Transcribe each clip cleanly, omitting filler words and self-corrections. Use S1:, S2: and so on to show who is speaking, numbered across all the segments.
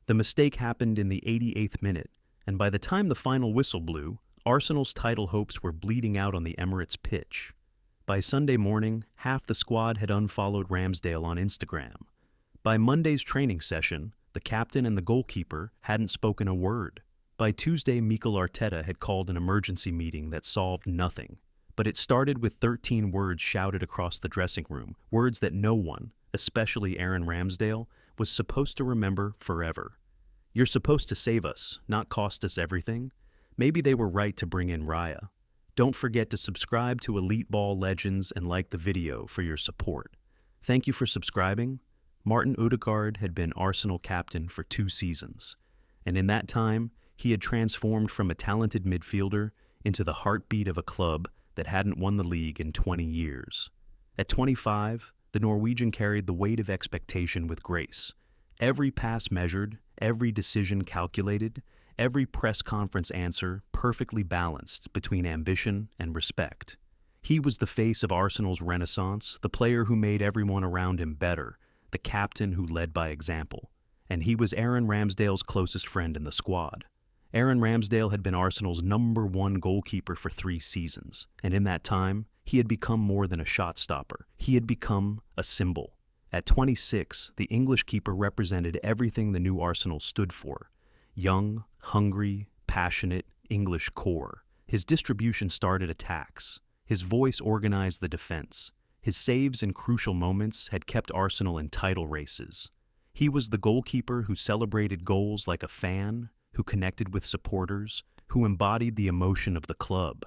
S1: The mistake happened in the 88th minute, and by the time the final whistle blew, Arsenal's title hopes were bleeding out on the Emirates pitch. By Sunday morning, half the squad had unfollowed Ramsdale on Instagram. By Monday's training session, the captain and the goalkeeper hadn't spoken a word. By Tuesday, Mikel Arteta had called an emergency meeting that solved nothing. But it started with 13 words shouted across the dressing room, words that no one, especially Aaron Ramsdale, was supposed to remember forever. You're supposed to save us, not cost us everything. Maybe they were right to bring in Raya. Don't forget to subscribe to Elite Ball Legends and like the video for your support. Thank you for subscribing. Martin Ødegaard had been Arsenal captain for 2 seasons, and in that time, he had transformed from a talented midfielder into the heartbeat of a club that hadn't won the league in 20 years. At 25, the Norwegian carried the weight of expectation with grace. Every pass measured, every decision calculated, every press conference answer perfectly balanced between ambition and respect. He was the face of Arsenal's renaissance, the player who made everyone around him better, the captain who led by example. And he was Aaron Ramsdale's closest friend in the squad. Aaron Ramsdale had been Arsenal's #1 goalkeeper for 3 seasons, and in that time, he had become more than a shot stopper. He had become a symbol. At 26, the English keeper represented everything the new Arsenal stood for. Young, hungry, passionate, English core. His distribution started attacks. His voice organized the defense. His saves in crucial moments had kept Arsenal in title races. He was the goalkeeper who celebrated goals like a fan, who connected with supporters, who embodied the emotion of the club.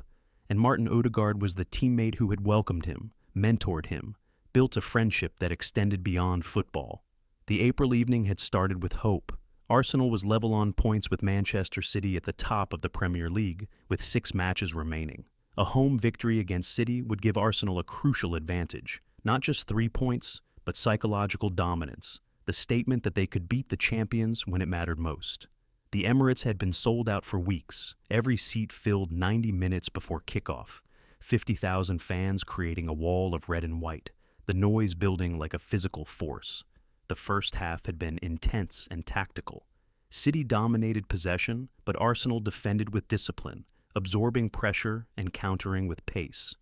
S1: And Martin Ødegaard was the teammate who had welcomed him, mentored him, built a friendship that extended beyond football. The April evening had started with hope. Arsenal was level on points with Manchester City at the top of the Premier League, with 6 matches remaining. A home victory against City would give Arsenal a crucial advantage, not just 3 points, but psychological dominance, the statement that they could beat the champions when it mattered most. The Emirates had been sold out for weeks, every seat filled 90 minutes before kickoff, 50,000 fans creating a wall of red and white, the noise building like a physical force. The first half had been intense and tactical. City dominated possession, but Arsenal defended with discipline, absorbing pressure and countering with pace.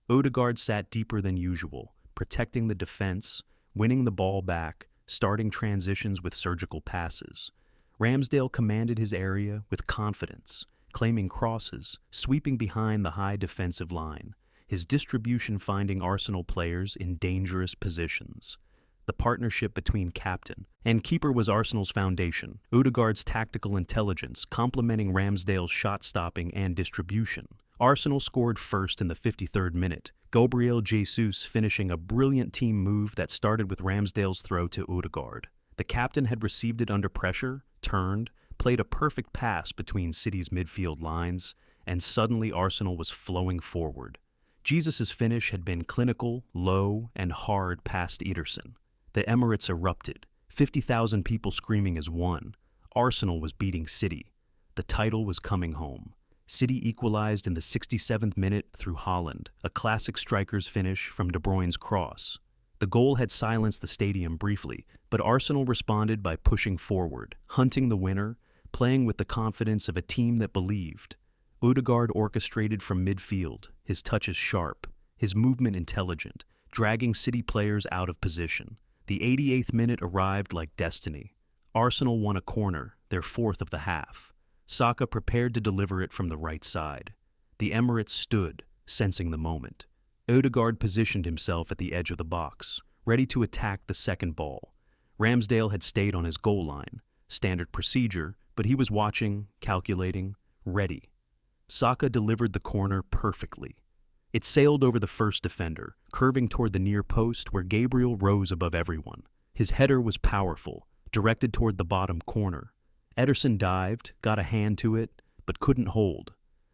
S1: Ødegaard sat deeper than usual, protecting the defense, winning the ball back, starting transitions with surgical passes. Ramsdale commanded his area with confidence, claiming crosses, sweeping behind the high defensive line, his distribution finding Arsenal players in dangerous positions. The partnership between captain and keeper was Arsenal's foundation, Ødegaard's tactical intelligence complementing Ramsdale's shot-stopping and distribution. Arsenal scored first in the 53rd minute, Gabriel Jesus finishing a brilliant team move that started with Ramsdale's throw to Ødegaard. The captain had received it under pressure, turned, played a perfect pass between City's midfield lines, and suddenly Arsenal was flowing forward. Jesus' finish had been clinical, low, and hard past Ederson. The Emirates erupted, 50,000 people screaming as one. Arsenal was beating City. The title was coming home. City equalized in the 67th minute through Haaland, a classic striker's finish from De Bruyne's cross. The goal had silenced the stadium briefly, but Arsenal responded by pushing forward, hunting the winner, playing with the confidence of a team that believed. Ødegaard orchestrated from midfield, his touches sharp, his movement intelligent, dragging City players out of position. The 88th minute arrived like destiny. Arsenal won a corner, their 4th of the half. Saka prepared to deliver it from the right side. The Emirates stood, sensing the moment. Ødegaard positioned himself at the edge of the box, ready to attack the second ball. Ramsdale had stayed on his goal line, standard procedure, but he was watching, calculating, ready. Saka delivered the corner perfectly. It sailed over the first defender, curving toward the near post where Gabriel rose above everyone. His header was powerful, directed toward the bottom corner. Ederson dived, got a hand to it, but couldn't hold.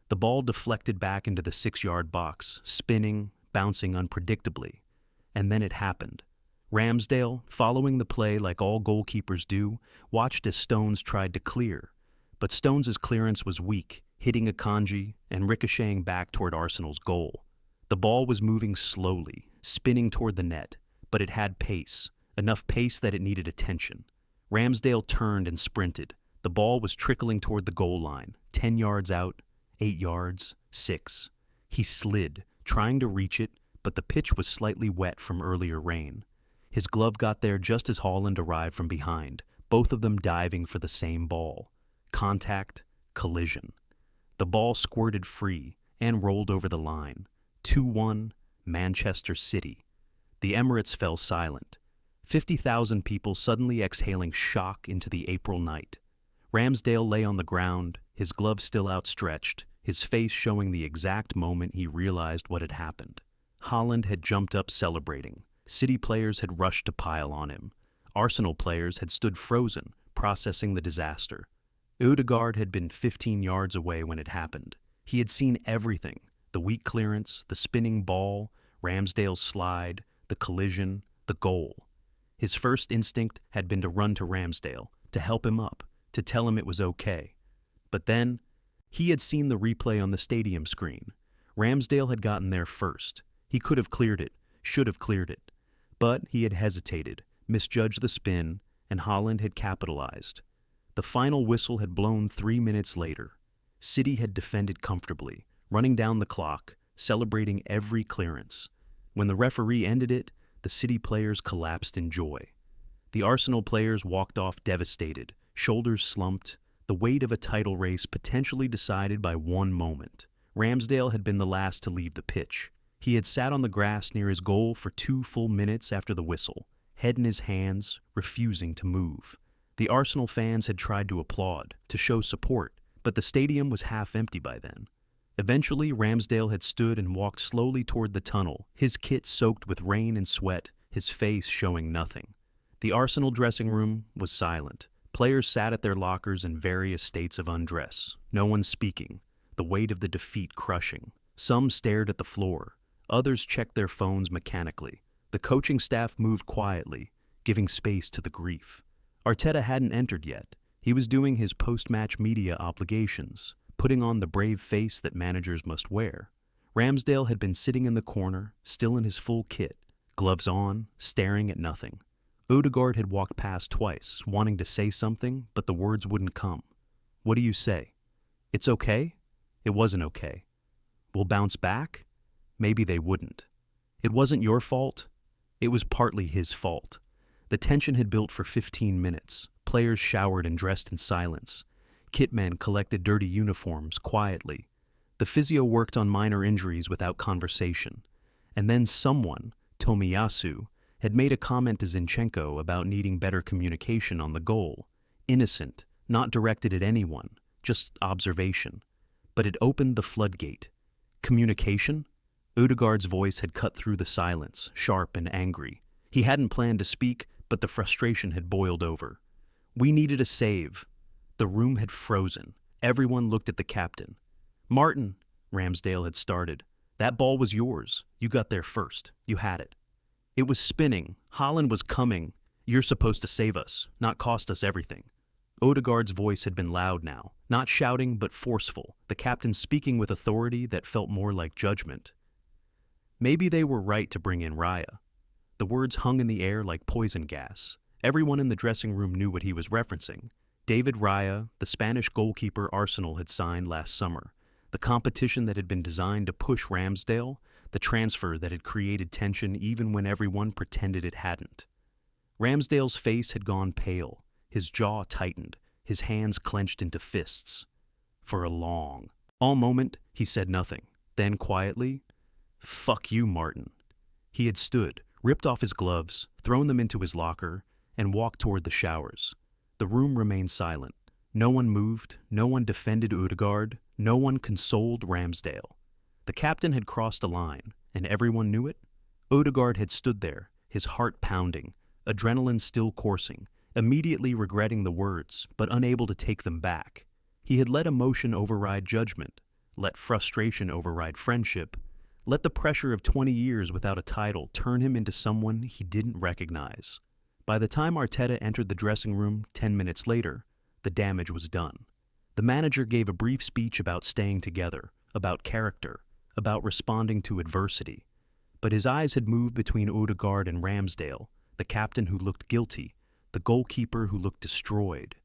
S1: The ball deflected back into the 6-yard box, spinning, bouncing unpredictably. And then it happened. Ramsdale, following the play like all goalkeepers do, watched as Stones tried to clear. But Stones' clearance was weak, hitting Akanji and ricocheting back toward Arsenal's goal. The ball was moving slowly, spinning toward the net, but it had pace, enough pace that it needed attention. Ramsdale turned and sprinted. The ball was trickling toward the goal line, 10 yards out, 8 yards, 6. He slid, trying to reach it, but the pitch was slightly wet from earlier rain. His glove got there just as Haaland arrived from behind, both of them diving for the same ball. Contact, collision. The ball squirted free and rolled over the line. 2-1, Manchester City. The Emirates fell silent. 50,000 people suddenly exhaling shock into the April night. Ramsdale lay on the ground, his glove still outstretched, his face showing the exact moment he realized what had happened. Haaland had jumped up celebrating. City players had rushed to pile on him. Arsenal players had stood frozen, processing the disaster. Ødegaard had been 15 yards away when it happened. He had seen everything: the weak clearance, the spinning ball, Ramsdale's slide, the collision, the goal. His first instinct had been to run to Ramsdale, to help him up, to tell him it was okay. But then, he had seen the replay on the stadium screen. Ramsdale had gotten there first. He could have cleared it, should have cleared it. But he had hesitated, misjudged the spin, and Haaland had capitalized. The final whistle had blown 3 minutes later. City had defended comfortably, running down the clock, celebrating every clearance. When the referee ended it, the City players collapsed in joy. The Arsenal players walked off devastated, shoulders slumped, the weight of a title race potentially decided by one moment. Ramsdale had been the last to leave the pitch. He had sat on the grass near his goal for 2 full minutes after the whistle, head in his hands, refusing to move. The Arsenal fans had tried to applaud, to show support, but the stadium was half empty by then. Eventually, Ramsdale had stood and walked slowly toward the tunnel, his kit soaked with rain and sweat, his face showing nothing. The Arsenal dressing room was silent. Players sat at their lockers in various states of undress, no one speaking, the weight of the defeat crushing. Some stared at the floor, others checked their phones mechanically. The coaching staff moved quietly, giving space to the grief. Arteta hadn't entered yet. He was doing his post-match media obligations, putting on the brave face that managers must wear. Ramsdale had been sitting in the corner, still in his full kit, gloves on, staring at nothing. Ødegaard had walked past twice, wanting to say something, but the words wouldn't come. What do you say? It's okay? It wasn't okay. We'll bounce back? Maybe they wouldn't. It wasn't your fault. It was partly his fault. The tension had built for 15 minutes. Players showered and dressed in silence. Kitmen collected dirty uniforms quietly. The physio worked on minor injuries without conversation. And then someone, Tomiyasu, had made a comment to Zinchenko about needing better communication on the goal. Innocent, not directed at anyone, just observation. But it opened the floodgate. Communication? Ødegaard's voice had cut through the silence, sharp and angry. He hadn't planned to speak, but the frustration had boiled over. We needed a save. The room had frozen. Everyone looked at the captain. Martin, Ramsdale had started. That ball was yours. You got there first. You had it. It was spinning. Haaland was coming. You're supposed to save us, not cost us everything. Ødegaard's voice had been loud now, not shouting but forceful, the captain speaking with authority that felt more like judgment. Maybe they were right to bring in Raya. The words hung in the air like poison gas. Everyone in the dressing room knew what he was referencing. David Raya, the Spanish goalkeeper Arsenal had signed last summer. The competition that had been designed to push Ramsdale, the transfer that had created tension even when everyone pretended it hadn't. Ramsdale's face had gone pale, his jaw tightened, his hands clenched into fists. For a long moment, he said nothing. Then quietly, "Fuck you, Martin." He had stood, ripped off his gloves, thrown them into his locker, and walked toward the showers. The room remained silent. No one moved, no one defended Ødegaard, no one consoled Ramsdale. The captain had crossed a line, and everyone knew it. Ødegaard had stood there, his heart pounding, adrenaline still coursing, immediately regretting the words, but unable to take them back. He had let emotion override judgment, let frustration override friendship, let the pressure of 20 years without a title turn him into someone he didn't recognize. By the time Arteta entered the dressing room 10 minutes later, the damage was done. The manager gave a brief speech about staying together, about character, about responding to adversity. But his eyes had moved between Ødegaard and Ramsdale, the captain who looked guilty, the goalkeeper who looked destroyed,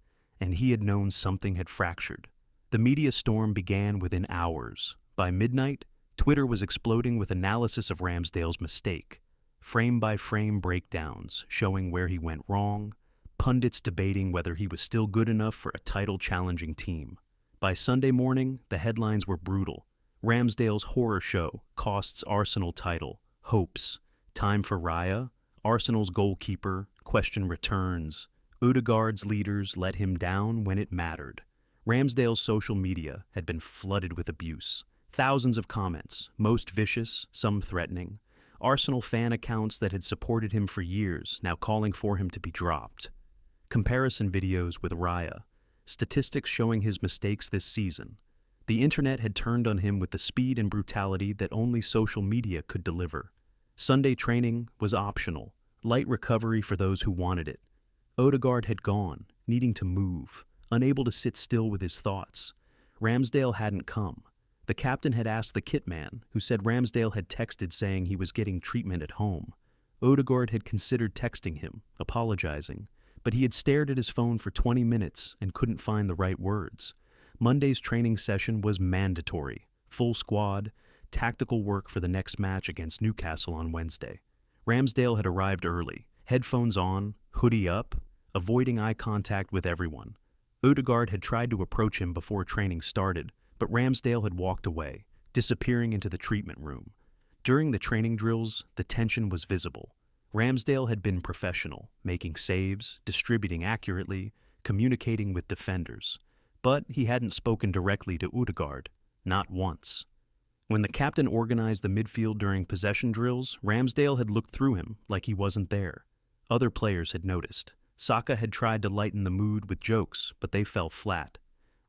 S1: and he had known something had fractured. The media storm began within hours. By midnight, Twitter was exploding with analysis of Ramsdale's mistake, frame-by-frame breakdowns showing where he went wrong, pundits debating whether he was still good enough for a title-challenging team. By Sunday morning, the headlines were brutal. Ramsdale's horror show costs Arsenal title, hopes, time for Raya, Arsenal's goalkeeper, question returns, Ødegaard's leaders let him down when it mattered. Ramsdale's social media had been flooded with abuse. Thousands of comments, most vicious, some threatening. Arsenal fan accounts that had supported him for years, now calling for him to be dropped. Comparison videos with Raya, statistics showing his mistakes this season. The internet had turned on him with the speed and brutality that only social media could deliver. Sunday training was optional, light recovery for those who wanted it. Ødegaard had gone, needing to move, unable to sit still with his thoughts. Ramsdale hadn't come. The captain had asked the kit man, who said Ramsdale had texted saying he was getting treatment at home. Ødegaard had considered texting him, apologizing, but he had stared at his phone for 20 minutes and couldn't find the right words. Monday's training session was mandatory, full squad, tactical work for the next match against Newcastle on Wednesday. Ramsdale had arrived early, headphones on, hoodie up, avoiding eye contact with everyone. Ødegaard had tried to approach him before training started, but Ramsdale had walked away, disappearing into the treatment room. During the training drills, the tension was visible. Ramsdale had been professional, making saves, distributing accurately, communicating with defenders. But he hadn't spoken directly to Ødegaard, not once. When the captain organized the midfield during possession drills, Ramsdale had looked through him like he wasn't there. Other players had noticed. Saka had tried to lighten the mood with jokes, but they fell flat.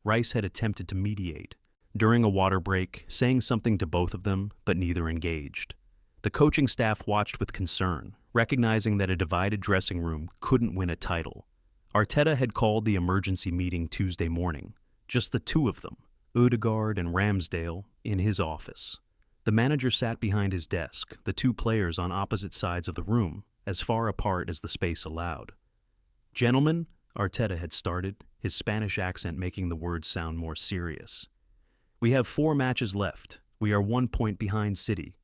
S1: Rice had attempted to mediate, during a water break, saying something to both of them, but neither engaged. The coaching staff watched with concern, recognizing that a divided dressing room couldn't win a title. Arteta had called the emergency meeting Tuesday morning, just the two of them, Ødegaard and Ramsdale, in his office. The manager sat behind his desk, the two players on opposite sides of the room, as far apart as the space allowed. "Gentlemen," Arteta had started, his Spanish accent making the words sound more serious. "We have 4 matches left. We are 1 point behind City.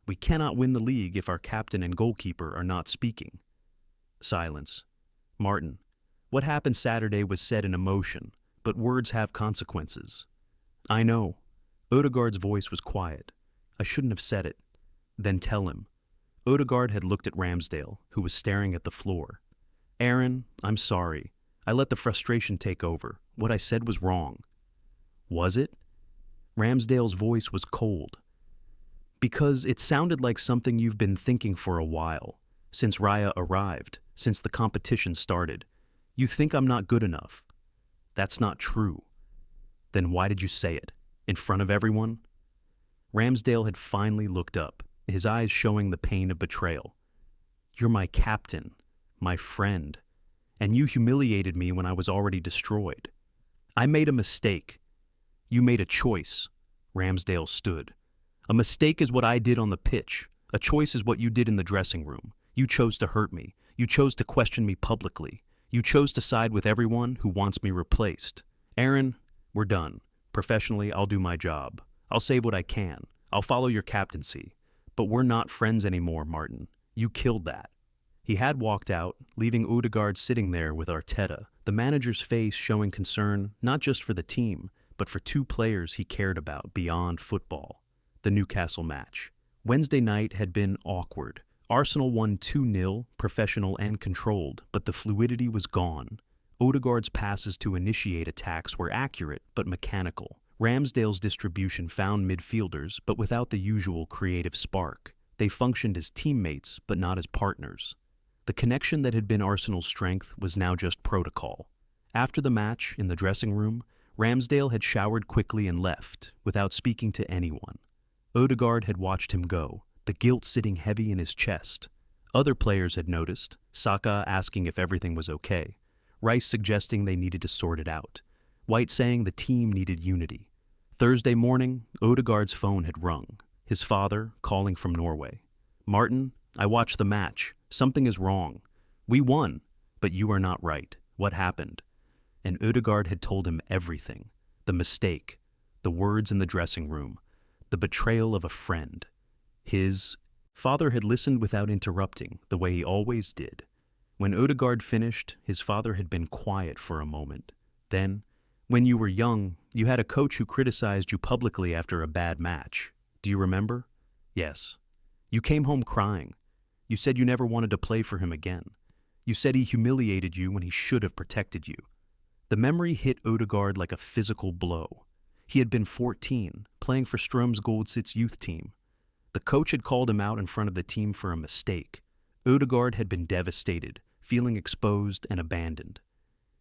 S1: We cannot win the league if our captain and goalkeeper are not speaking." Silence. "Martin, what happened Saturday was said in emotion, but words have consequences." "I know." Ødegaard's voice was quiet. "I shouldn't have said it." "Then tell him." Ødegaard had looked at Ramsdale, who was staring at the floor. "Aaron, I'm sorry. I let the frustration take over. What I said was wrong." "Was it?" Ramsdale's voice was cold. "Because it sounded like something you've been thinking for a while, since Raya arrived, since the competition started. You think I'm not good enough. That's not true." "Then why did you say it? In front of everyone?" Ramsdale had finally looked up, his eyes showing the pain of betrayal. "You're my captain, my friend, and you humiliated me when I was already destroyed. I made a mistake. You made a choice." Ramsdale stood. "A mistake is what I did on the pitch. A choice is what you did in the dressing room. You chose to hurt me. You chose to question me publicly. You chose to side with everyone who wants me replaced. Aaron, we're done. Professionally, I'll do my job. I'll save what I can. I'll follow your captaincy. But we're not friends anymore, Martin. You killed that." He had walked out, leaving Ødegaard sitting there with Arteta, the manager's face showing concern not just for the team, but for 2 players he cared about beyond football. The Newcastle match. Wednesday night had been awkward. Arsenal won 2-0, professional and controlled, but the fluidity was gone. Ødegaard's passes to initiate attacks were accurate but mechanical. Ramsdale's distribution found midfielders, but without the usual creative spark. They functioned as teammates, but not as partners. The connection that had been Arsenal's strength was now just protocol. After the match, in the dressing room, Ramsdale had showered quickly and left, without speaking to anyone. Ødegaard had watched him go, the guilt sitting heavy in his chest. Other players had noticed, Saka asking if everything was okay, Rice suggesting they needed to sort it out, White saying the team needed unity. Thursday morning, Ødegaard's phone had rung, his father calling from Norway. "Martin, I watched the match. Something is wrong. We won, But you are not right. What happened? And Ødegaard had told him everything. The mistake, the words in the dressing room, the betrayal of a friend. His father had listened without interrupting, the way he always did. When Ødegaard finished, his father had been quiet for a moment. Then, when you were young, you had a coach who criticized you publicly after a bad match. Do you remember? Yes. You came home crying. You said you never wanted to play for him again. You said he humiliated you when he should have protected you. The memory hit Ødegaard like a physical blow. He had been 14, playing for Strømsgodset's youth team. The coach had called him out in front of the team for a mistake. Ødegaard had been devastated, feeling exposed and abandoned.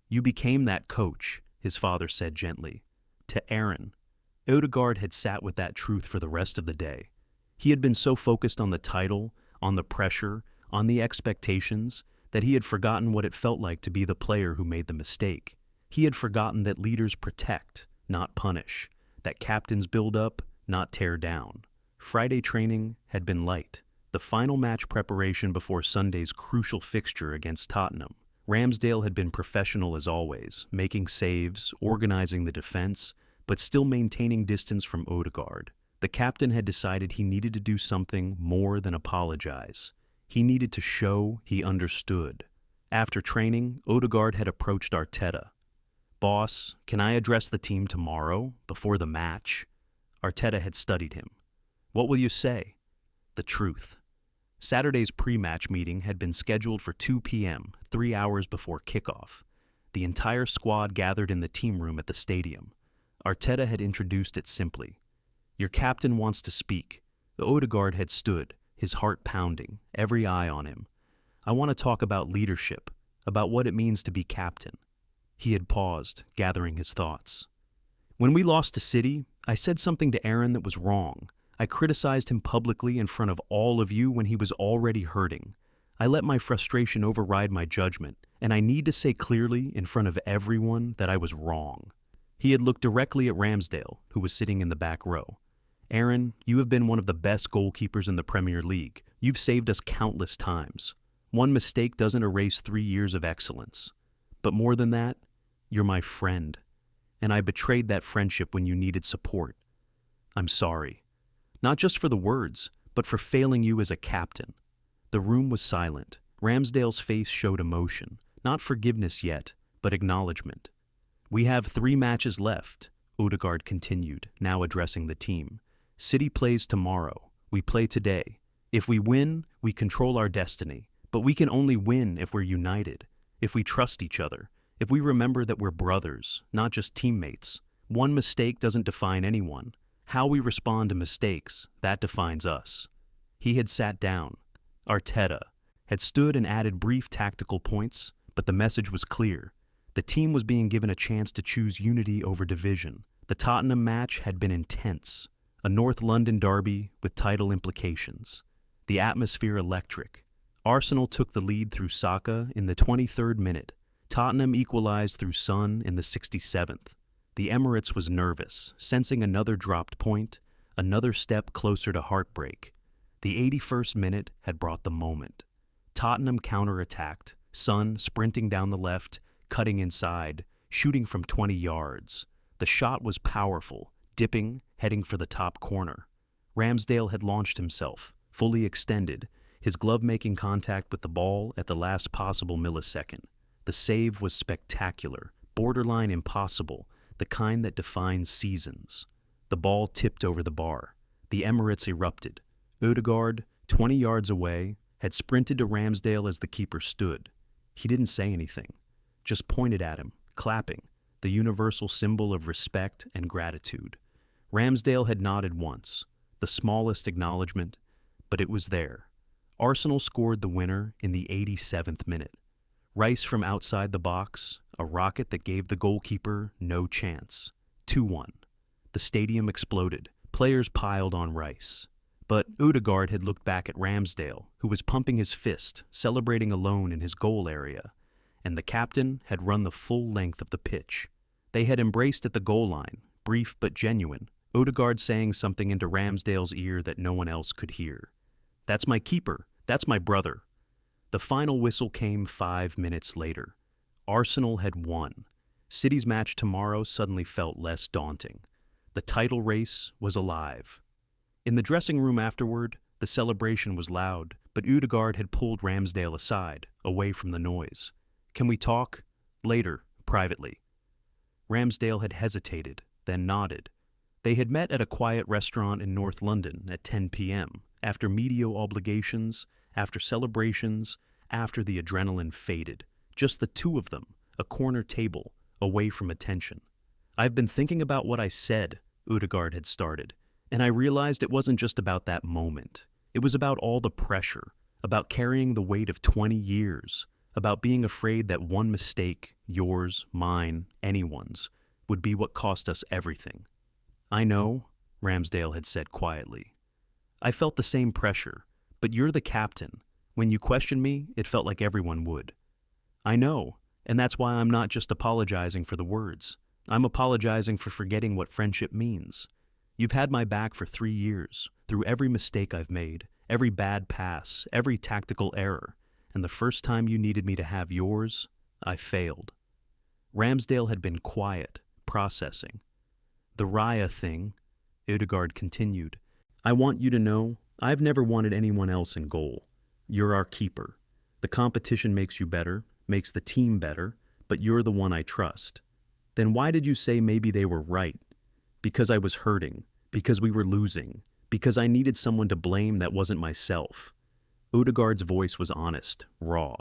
S1: You became that coach, his father said gently. To Aaron. Ødegaard had sat with that truth for the rest of the day. He had been so focused on the title, on the pressure, on the expectations, that he had forgotten what it felt like to be the player who made the mistake. He had forgotten that leaders protect, not punish, that captains build up, not tear down. Friday training had been light, the final match preparation before Sunday's crucial fixture against Tottenham. Ramsdale had been professional as always, making saves, organizing the defense, but still maintaining distance from Ødegaard. The captain had decided he needed to do something more than apologize. He needed to show he understood. After training, Ødegaard had approached Arteta. Boss, can I address the team tomorrow, before the match? Arteta had studied him. What will you say? The truth. Saturday's pre-match meeting had been scheduled for 2 p.m., 3 hours before kickoff. The entire squad gathered in the team room at the stadium. Arteta had introduced it simply. Your captain wants to speak. Ødegaard had stood, his heart pounding, every eye on him. I want to talk about leadership, about what it means to be captain. He had paused, gathering his thoughts. When we lost to City, I said something to Aaron that was wrong. I criticized him publicly in front of all of you when he was already hurting. I let my frustration override my judgment, and I need to say clearly in front of everyone that I was wrong. He had looked directly at Ramsdale, who was sitting in the back row. Aaron, you have been one of the best goalkeepers in the Premier League. You've saved us countless times. One mistake doesn't erase 3 years of excellence. But more than that, you're my friend. And I betrayed that friendship when you needed support. I'm sorry. Not just for the words, but for failing you as a captain. The room was silent. Ramsdale's face showed emotion. Not forgiveness yet, but acknowledgement. We have 3 matches left, Ødegaard continued, now addressing the team. City plays tomorrow. We play today. If we win, we control our destiny. But we can only win if we're united, if we trust each other, if we remember that we're brothers, not just teammates. One mistake doesn't define anyone. How we respond to mistakes, that defines us. He had sat down. Arteta had stood and added brief tactical points, but the message was clear. The team was being given a chance to choose unity over division. The Tottenham match had been intense, a North London derby with title implications. The atmosphere electric. Arsenal took the lead through Saka in the 23rd minute. Tottenham equalized through Son in the 67th. The Emirates was nervous, sensing another dropped point, another step closer to heartbreak. The 81st minute had brought the moment. Tottenham counterattacked, Son sprinting down the left, cutting inside, shooting from 20 yards. The shot was powerful, dipping, heading for the top corner. Ramsdale had launched himself, fully extended, his glove making contact with the ball at the last possible millisecond. The save was spectacular, borderline impossible, the kind that defines seasons. The ball tipped over the bar. The Emirates erupted. Ødegaard, 20 yards away, had sprinted to Ramsdale as the keeper stood. He didn't say anything, just pointed at him, clapping, the universal symbol of respect and gratitude. Ramsdale had nodded once, the smallest acknowledgement, but it was there. Arsenal scored the winner in the 87th minute. Rice from outside the box, a rocket that gave the goalkeeper no chance. 2-1. The stadium exploded. Players piled on Rice. But Ødegaard had looked back at Ramsdale, who was pumping his fist, celebrating alone in his goal area. And the captain had run the full length of the pitch. They had embraced at the goal line, brief but genuine, Ødegaard saying something into Ramsdale's ear that no one else could hear. That's my keeper. That's my brother. The final whistle came 5 minutes later. Arsenal had won. City's match tomorrow suddenly felt less daunting. The title race was alive. In the dressing room afterward, the celebration was loud, but Ødegaard had pulled Ramsdale aside, away from the noise. "Can we talk?" "Later, privately." Ramsdale had hesitated, then nodded. They had met at a quiet restaurant in North London at 10 p.m., after media obligations, after celebrations, after the adrenaline faded. Just the two of them, a corner table, away from attention. "I've been thinking about what I said," Ødegaard had started, "and I realized it wasn't just about that moment. It was about all the pressure, about carrying the weight of 20 years, about being afraid that one mistake, yours, mine, anyone's, would be what cost us everything." "I know," Ramsdale had said quietly. "I felt the same pressure, but you're the captain. When you questioned me, it felt like everyone would." "I know, and that's why I'm not just apologizing for the words. I'm apologizing for forgetting what friendship means. You've had my back for 3 years, through every mistake I've made, every bad pass, every tactical error, and the first time you needed me to have yours, I failed." Ramsdale had been quiet, processing. "The Raya thing," Ødegaard continued. "I want you to know, I've never wanted anyone else in goal. You're our keeper. The competition makes you better, makes the team better, but you're the one I trust." "Then why did you say maybe they were right?" "Because I was hurting, because we were losing, because I needed someone to blame that wasn't myself." Ødegaard's voice was honest, raw.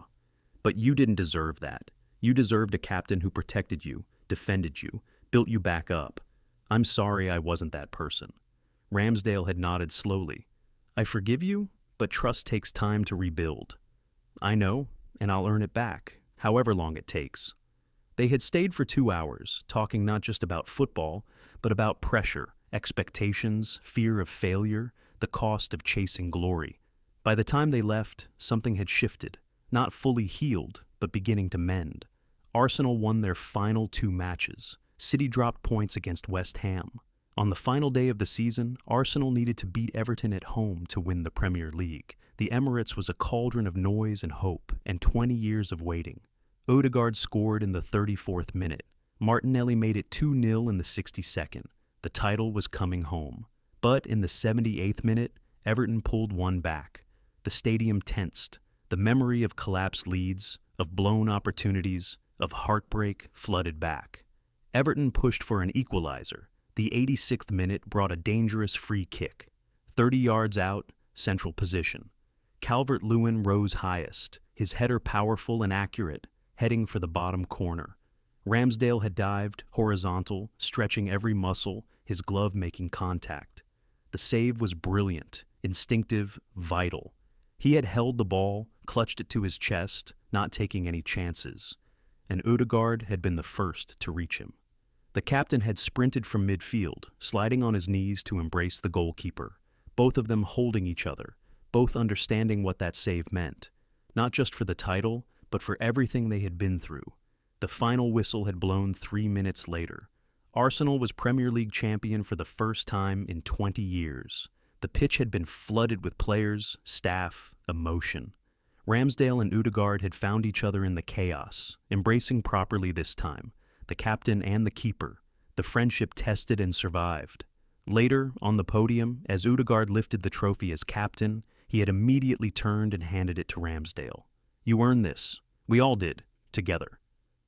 S1: "But you didn't deserve that. You deserved a captain who protected you, defended you, built you back up. I'm sorry I wasn't that person." Ramsdale had nodded slowly. "I forgive you, but trust takes time to rebuild." "I know, and I'll earn it back, however long it takes." They had stayed for 2 hours, talking not just about football, but about pressure, expectations, fear of failure, the cost of chasing glory. By the time they left, something had shifted, not fully healed, but beginning to mend. Arsenal won their final 2 matches. City dropped points against West Ham. On the final day of the season, Arsenal needed to beat Everton at home to win the Premier League. The Emirates was a cauldron of noise and hope, and 20 years of waiting. Ødegaard scored in the 34th minute. Martinelli made it 2-0 in the 62nd. The title was coming home. But in the 78th minute, Everton pulled one back. The stadium tensed. The memory of collapsed leads, of blown opportunities, of heartbreak flooded back. Everton pushed for an equalizer. The 86th minute brought a dangerous free kick. 30 yards out, central position. Calvert-Lewin rose highest, his header powerful and accurate, heading for the bottom corner. Ramsdale had dived, horizontal, stretching every muscle, his glove making contact. The save was brilliant, instinctive, vital. He had held the ball, clutched it to his chest, not taking any chances. And Ødegaard had been the first to reach him. The captain had sprinted from midfield, sliding on his knees to embrace the goalkeeper, both of them holding each other, both understanding what that save meant, not just for the title, but for everything they had been through. The final whistle had blown 3 minutes later. Arsenal was Premier League champion for the first time in 20 years. The pitch had been flooded with players, staff, emotion. Ramsdale and Ødegaard had found each other in the chaos, embracing properly this time, the captain and the keeper. The friendship tested and survived. Later, on the podium, as Ødegaard lifted the trophy as captain, he had immediately turned and handed it to Ramsdale. "You earned this. We all did, together."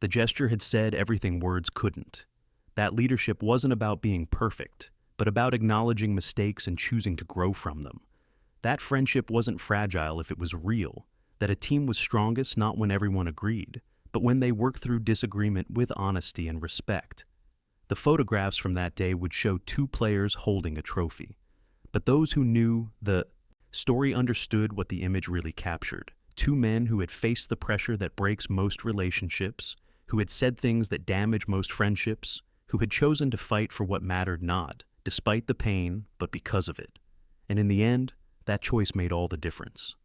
S1: The gesture had said everything words couldn't. That leadership wasn't about being perfect, but about acknowledging mistakes and choosing to grow from them. That friendship wasn't fragile if it was real, that a team was strongest not when everyone agreed, but when they worked through disagreement with honesty and respect. The photographs from that day would show 2 players holding a trophy. But those who knew the story understood what the image really captured. 2 men who had faced the pressure that breaks most relationships, who had said things that damage most friendships, who had chosen to fight for what mattered not, despite the pain, but because of it. And in the end, that choice made all the difference.